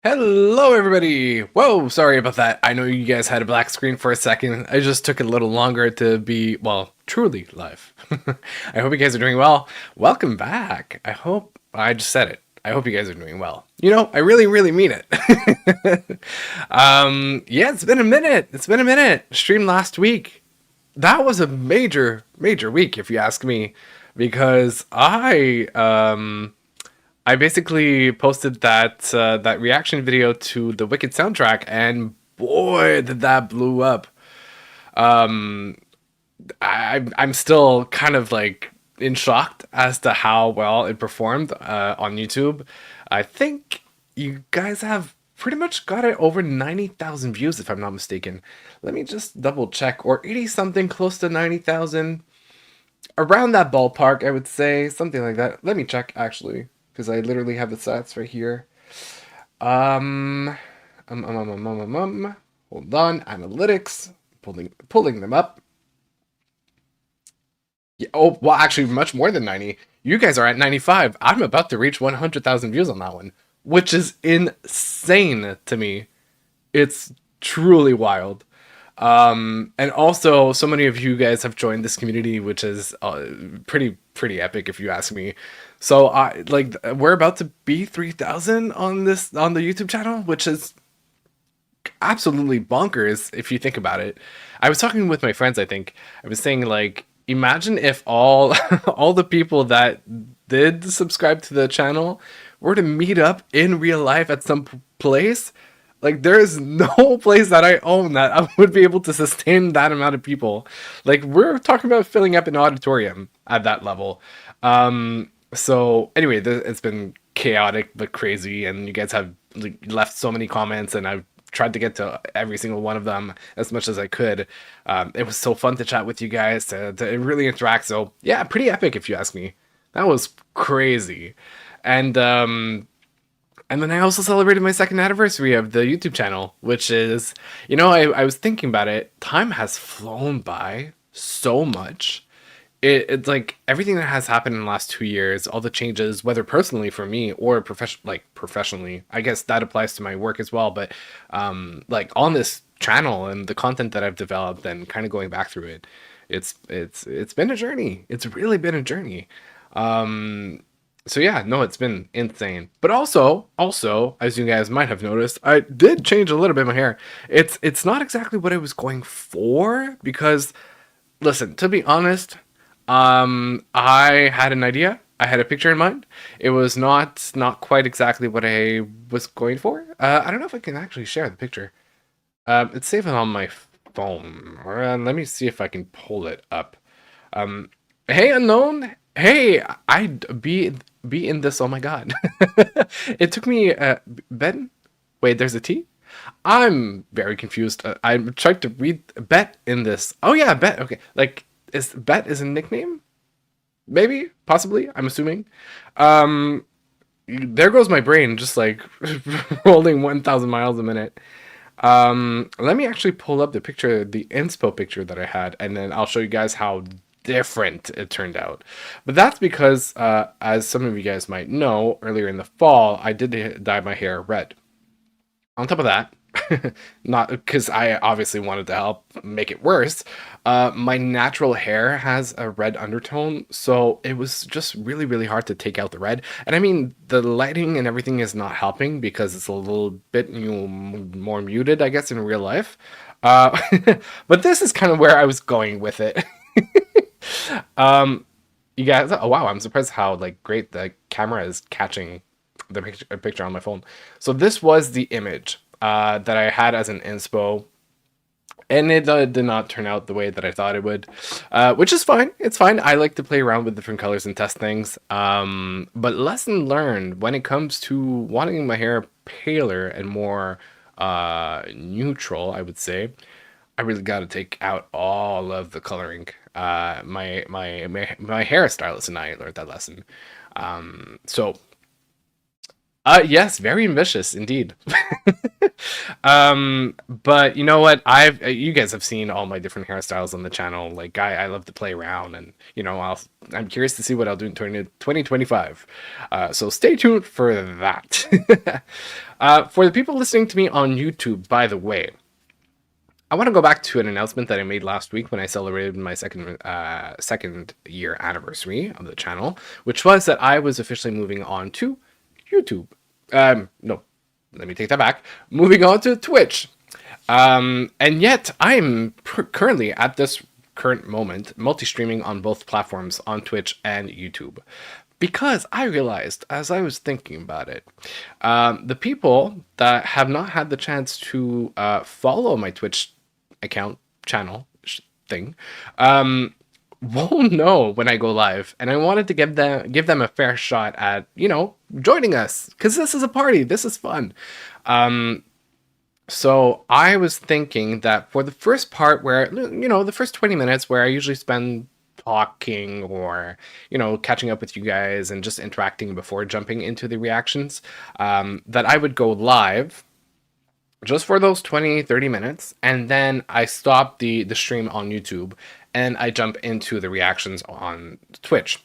Hello, everybody! Whoa, sorry about that. I know you guys had a black screen for a second. I just took a little longer to be, well, truly live. I hope you guys are doing well. Welcome back. I just said it. I hope you guys are doing well. I really, really mean it. Yeah, it's been a minute. It's been a minute. Stream last week. That was a major, major week, if you ask me, because I basically posted that reaction video to the Wicked soundtrack, and boy, did that blew up. I'm still kind of like in shock as to how well it performed on YouTube. I think you guys have pretty much got it over 90,000 views, if I'm not mistaken. Let me just double check, or 80 something, close to 90,000, around that ballpark, I would say, something like that. Let me check actually, because I literally have the stats right here. Um, Hold on, analytics, pulling them up. Yeah, oh, well, actually, much more than 90. You guys are at 95. I'm about to reach 100,000 views on that one, which is insane to me. It's truly wild. And also, so many of you guys have joined this community, which is pretty epic, if you ask me. So, we're about to be 3,000 on the YouTube channel, which is absolutely bonkers if you think about it. I was talking with my friends. I think I was saying, like, imagine if all all the people that did subscribe to the channel were to meet up in real life at some place. Like, there is no place that I own that I would be able to sustain that amount of people. Like, we're talking about filling up an auditorium at that level. So anyway, it's been chaotic but crazy, and you guys have, like, left so many comments, and I've tried to get to every single one of them as much as I could. It was so fun to chat with you guys, to really interact. So yeah, pretty epic, if you ask me. That was crazy. And um and then I also celebrated my second anniversary of the YouTube channel, which is, I was thinking about it. Time has flown by so much. It's like everything that has happened in the last 2 years, all the changes, whether personally for me or professionally. I guess that applies to my work as well. But like, on this channel and the content that I've developed, and kind of going back through it, it's been a journey. It's really been a journey. So yeah, no, it's been insane. But also, as you guys might have noticed, I did change a little bit my hair. It's not exactly what I was going for, because, listen, to be honest, I had an idea. I had a picture in mind. It was not quite exactly what I was going for. I don't know if I can actually share the picture. It's saved on my phone. Let me see if I can pull it up. Um, hey, unknown. Hey, I'd be in this. Oh my god. It took me Ben. Wait, there's a T. I'm very confused. I'm trying to read bet in this. Oh yeah, bet. Okay, like, is bet is a nickname? Maybe, possibly. I'm assuming. Um, there goes my brain, just like rolling 1,000 miles a minute. Let me actually pull up the picture, the inspo picture that I had, and then I'll show you guys how different it turned out. But that's because, as some of you guys might know, earlier in the fall, I did dye my hair red. On top of that, not because I obviously wanted to help make it worse, my natural hair has a red undertone, so it was just really, really hard to take out the red. And I mean, the lighting and everything is not helping, because it's a little bit, more muted, I guess, in real life. Uh, but this is kind of where I was going with it. um, you guys, oh wow, I'm surprised how, like, great the camera is catching the picture on my phone. So this was the image that I had as an inspo, and it did not turn out the way that I thought it would, which is fine. It's fine. I like to play around with different colors and test things. But lesson learned when it comes to wanting my hair paler and more neutral, I would say. I really got to take out all of the coloring. My hairstylist and I learned that lesson. So Yes, very ambitious indeed. But you know what? You guys have seen all my different hairstyles on the channel. Like I love to play around, and I'm curious to see what I'll do in 2025. So stay tuned for that. For the people listening to me on YouTube, by the way, I want to go back to an announcement that I made last week when I celebrated my second year anniversary of the channel, which was that I was officially moving on to YouTube. No, let me take that back. Moving on to Twitch. And yet I'm currently at this current moment multi-streaming on both platforms on Twitch and YouTube. Because I realized as I was thinking about it, the people that have not had the chance to follow my Twitch account channel thing won't know when I go live, and I wanted to give them a fair shot at joining us because this is a party. This is fun. So I was thinking that for the first part, where the first 20 minutes, where I usually spend talking or catching up with you guys and just interacting before jumping into the reactions, that I would go live just for those 20-30 minutes, and then I stop the stream on YouTube and I jump into the reactions on Twitch.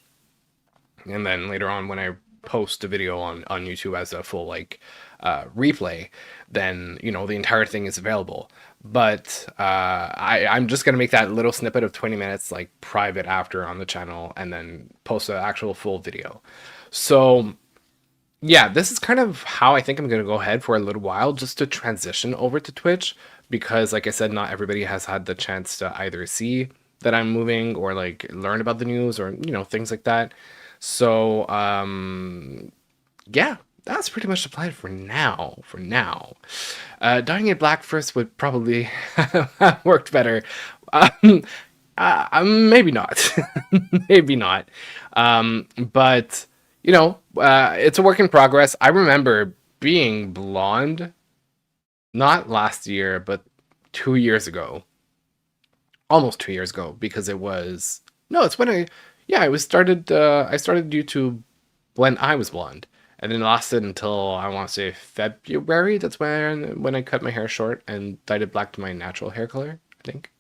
And then later on, when I post a video on YouTube as a full replay, then the entire thing is available. But I'm just gonna make that little snippet of 20 minutes like private after on the channel, and then post an actual full video. So yeah, this is kind of how I think I'm going to go ahead for a little while, just to transition over to Twitch, because like I said, not everybody has had the chance to either see that I'm moving or like learn about the news or things like that. So yeah, that's pretty much the plan for now. Dying in black first would probably have worked better. Um, Maybe not. Maybe not. But it's a work in progress. I remember being blonde, not last year, but 2 years ago, almost 2 years ago, because it was no, it's when I started YouTube when I was blonde, and then it lasted until I want to say February. That's when I cut my hair short and dyed it black to my natural hair color, I think.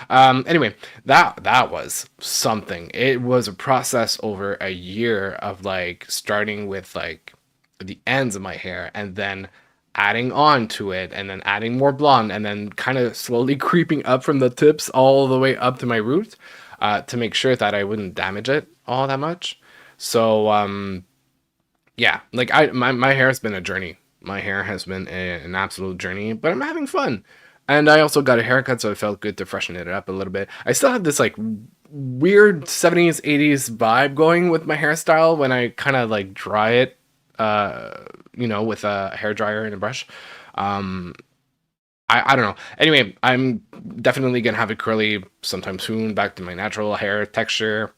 Anyway, that was something. It was a process over a year of like starting with like the ends of my hair and then adding on to it and then adding more blonde and then kind of slowly creeping up from the tips all the way up to my roots, to make sure that I wouldn't damage it all that much. So yeah, like my hair has been a journey. My hair has been an absolute journey, but I'm having fun. And I also got a haircut, so it felt good to freshen it up a little bit. I still have this like weird 70s, 80s vibe going with my hairstyle when I kind of like dry it, with a hair dryer and a brush. Um, I don't know. Anyway, I'm definitely gonna have it curly sometime soon, back to my natural hair texture.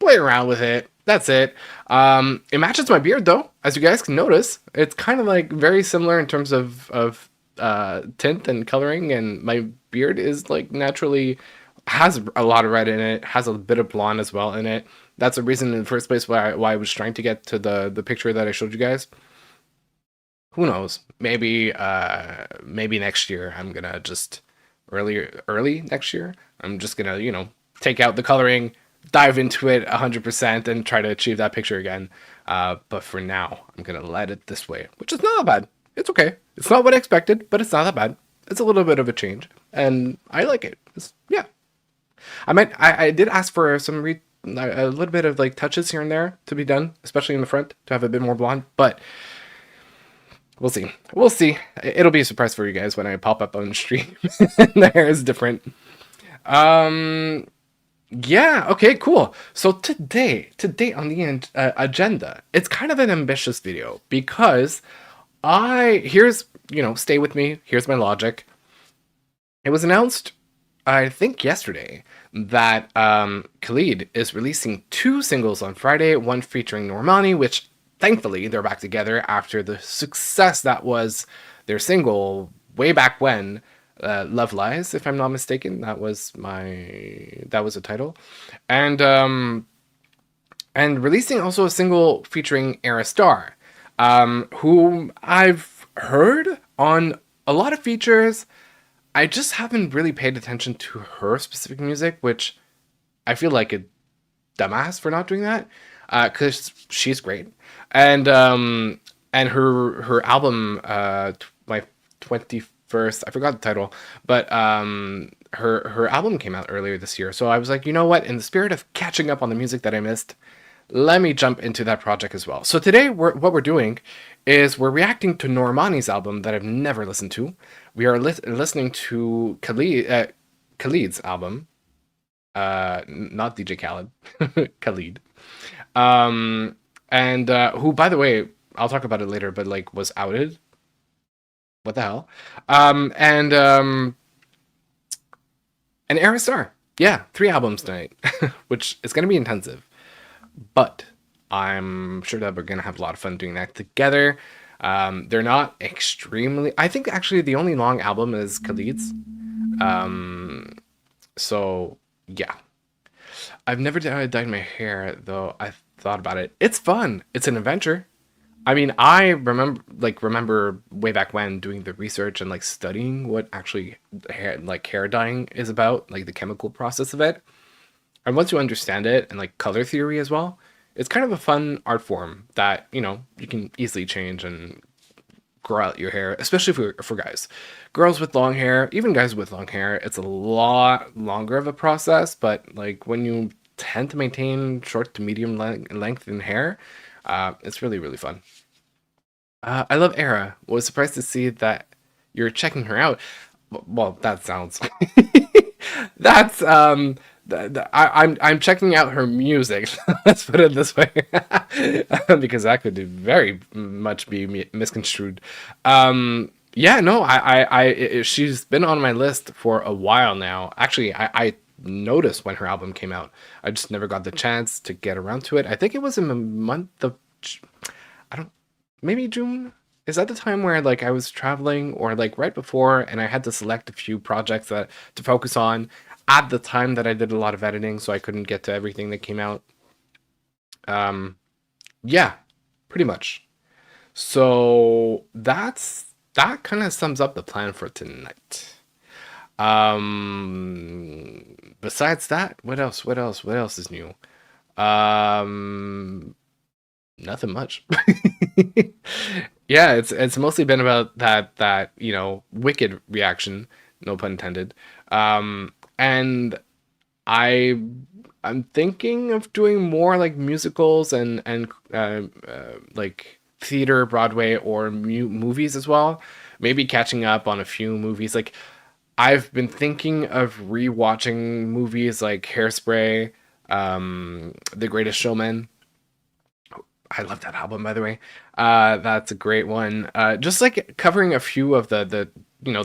Play around with it. That's it. It matches my beard though, as you guys can notice. It's kind of like very similar in terms of tint and coloring, and my beard is like naturally has a lot of red in it, has a bit of blonde as well in it. That's the reason in the first place why I was trying to get to the picture that I showed you guys. Who knows? Maybe next year I'm gonna just early next year. I'm just gonna take out the coloring, dive into it 100%, and try to achieve that picture again. But for now, I'm gonna let it this way, which is not that bad. It's okay. It's not what I expected, but it's not that bad. It's a little bit of a change, and I like it. Yeah. I did ask for a little bit of like touches here and there to be done, especially in the front, to have a bit more blonde. But we'll see. We'll see. It'll be a surprise for you guys when I pop up on the stream. The hair is different. Um. Yeah. Okay. Cool. So today on the agenda, it's kind of an ambitious video because here's stay with me. Here's my logic. It was announced, I think yesterday, that Khalid is releasing two singles on Friday, one featuring Normani, which thankfully they're back together after the success that was their single way back when, Love Lies, if I'm not mistaken. That was the title. And releasing also a single featuring Ayra Starr. whom I've heard on a lot of features. I just haven't really paid attention to her specific music, which I feel like a dumbass for not doing that, because she's great, and her album, my 21st, I forgot the title, but her album came out earlier this year. So I was like, you know what? In the spirit of catching up on the music that I missed, let me jump into that project as well. So today, what we're doing is we're reacting to Normani's album that I've never listened to. We are listening to Khalid's album, not DJ Khaled, Khalid. Um, and who, by the way, I'll talk about it later, but like was outed. What the hell? And and Ayra Starr. Yeah, 3 albums tonight, which is gonna be intensive, but I'm sure that we're gonna have a lot of fun doing that together. They're not extremely. I think actually the only long album is Khalid's. Um, so yeah, I've never dyed my hair though. I thought about it. It's fun. It's an adventure. I mean, I remember way back when doing the research and like studying what actually hair dyeing is about, like the chemical process of it. And once you understand it and like color theory as well, it's kind of a fun art form that, you can easily change and grow out your hair, especially for guys. Girls with long hair, even guys with long hair, it's a lot longer of a process, but like when you tend to maintain short to medium length in hair, it's really, really fun. I love Ayra. Was surprised to see that you're checking her out. Well, that sounds. That's I'm checking out her music. Let's put it this way, because that could very much be misconstrued. Yeah, no, she's been on my list for a while now. Actually, I noticed when her album came out. I just never got the chance to get around to it. I think it was in the month of I don't maybe June. Is that the time where like I was traveling or like right before and I had to select a few projects that to focus on at the time that I did a lot of editing, so I couldn't get to everything that came out. Um yeah, pretty much. So that kind of sums up the plan for tonight. Besides that, what else? What else? What else is new? Um Nothing much. Yeah, it's mostly been about that wicked reaction, no pun intended. And I I'm thinking of doing more like musicals and like theater, Broadway, or movies as well. Maybe catching up on a few movies. Like I've been thinking of rewatching movies like Hairspray, The Greatest Showman. I love that album, by the way. That's a great one. Just like covering a few of the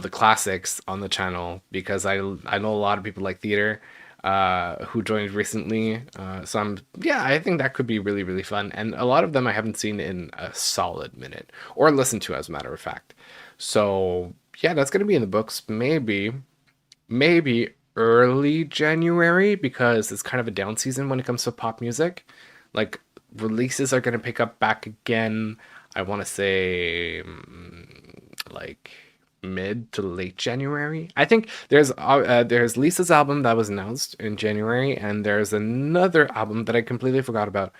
classics on the channel because I know a lot of people like theater who joined recently. Yeah, I think that could be really, really fun. And a lot of them I haven't seen in a solid minute or listened to, as a matter of fact. So yeah, that's gonna be in the books. Maybe early January because it's kind of a down season when it comes to pop music. Like releases are going to pick up back again. I want to say like mid to late January. I think there's Lisa's album that was announced in January, and there's another album that I completely forgot about.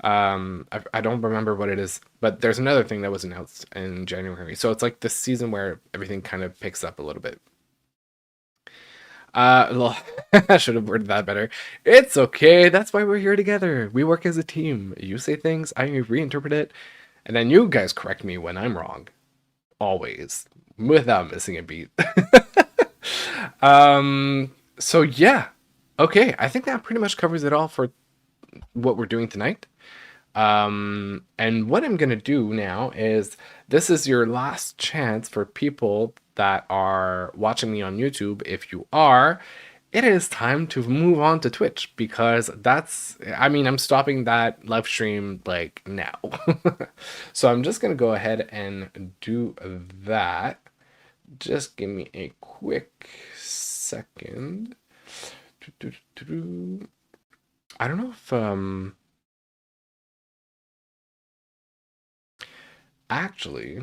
I don't remember what it is, but there's another thing that was announced in January. So it's like this season where everything kind of picks up a little bit. Well, I should have worded that better. It's okay. That's why we're here together. We work as a team. You say things, I reinterpret it, and then you guys correct me when I'm wrong. Always, without missing a beat. So yeah. Okay, I think that pretty much covers it all for what we're doing tonight. And what I'm gonna do now is this is your last chance for people that are watching me on YouTube. If you are, it is time to move on to Twitch because I mean, I'm stopping that live stream like now. So I'm just gonna go ahead and do that. Just give me a quick second. I don't know if Actually,